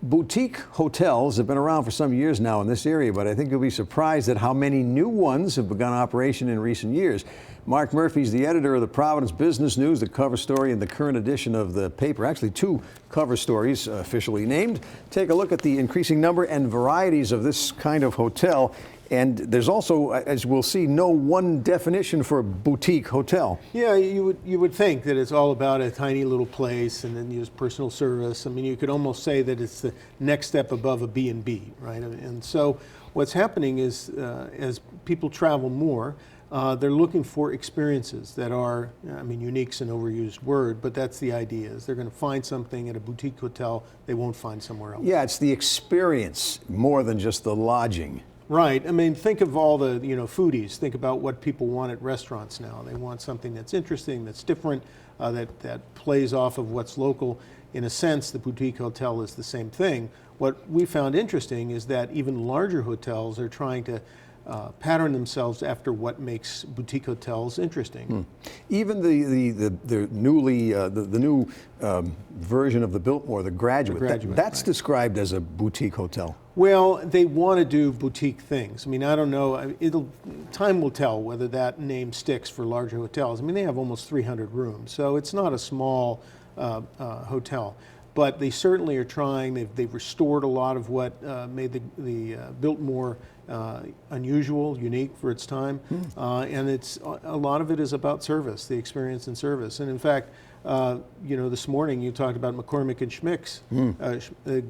Boutique hotels have been around for some years now in this area, but I think you'll be surprised at how many new ones have begun operation in recent years. Mark Murphy is the editor of the Providence Business News, the cover story in the current edition of the paper. Actually, two cover stories officially named. Take a look at the increasing number and varieties of this kind of hotel. And there's also, as we'll see, no one definition for a boutique hotel. Yeah, you would think that it's all about a tiny little place and then use personal service. I mean, you could almost say that it's the next step above a B&B, right? And so what's happening is as people travel more, they're looking for experiences that are, I mean, unique's an overused word, but that's the idea, is they're going to find something at a boutique hotel they won't find somewhere else. Yeah, it's the experience more than just the lodging. Right. I mean, think of all the, foodies. Think about what people want at restaurants now. They want something that's interesting, that's different, that plays off of what's local. In a sense, the boutique hotel is the same thing. What we found interesting is that even larger hotels are trying to pattern themselves after what makes boutique hotels interesting. Even the new version of the Biltmore, the Graduate, that's right, described as a boutique hotel. Well, they want to do boutique things. I mean, I don't know. Time will tell whether that name sticks for larger hotels. I mean, they have almost 300 rooms, so it's not a small hotel. But they certainly are trying. They've restored a lot of what made the Biltmore unusual, unique for its time, and a lot of it is about service, the experience and service. And in fact, this morning you talked about McCormick and Schmick's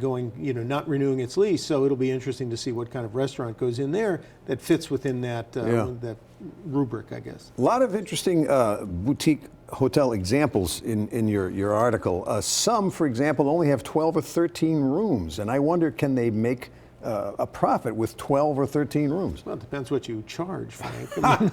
going, not renewing its lease. So it'll be interesting to see what kind of restaurant goes in there that fits within that that rubric, I guess. A lot of interesting boutique hotel examples in your article. Some, for example, only have 12 or 13 rooms, and I wonder, can they make a profit with 12 or 13 rooms? Well, it depends what you charge, Frank. I mean,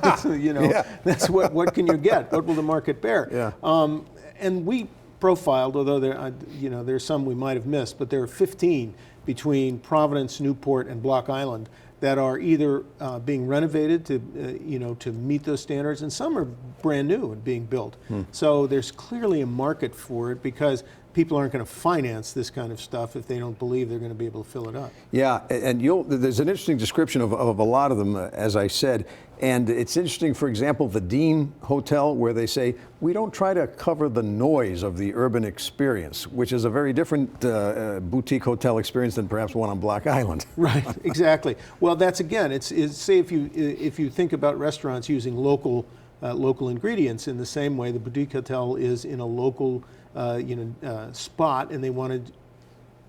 that's what can you get? What will the market bear? Yeah. And we profiled, although there's some we might have missed, but there are 15 between Providence, Newport, and Block Island that are either being renovated to meet those standards, and some are brand new and being built. So there's clearly a market for it because people aren't going to finance this kind of stuff if they don't believe they're going to be able to fill it up. Yeah, and there's an interesting description of a lot of them, as I said. And it's interesting, for example, the Dean Hotel, where they say, we don't try to cover the noise of the urban experience, which is a very different boutique hotel experience than perhaps one on Block Island. Right, exactly. Well, that's, again, it's say if you think about restaurants using local ingredients in the same way the boutique hotel is in a local spot, and they want to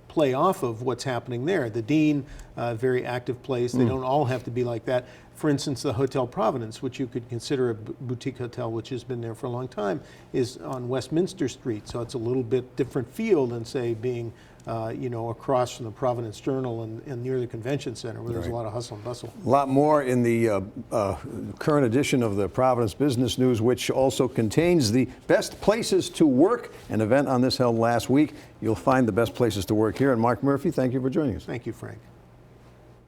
play off of what's happening there. The Dean, very active place. They don't all have to be like that. For instance, the Hotel Providence, which you could consider a boutique hotel, which has been there for a long time, is on Westminster Street. So it's a little bit different feel than, say, being across from the Providence Journal and near the convention center, where there's a lot of hustle and bustle. A lot more in the current edition of the Providence Business News, which also contains the best places to work, an event on this held last week. You'll find the best places to work here. And Mark Murphy, thank you for joining us. Thank you, Frank.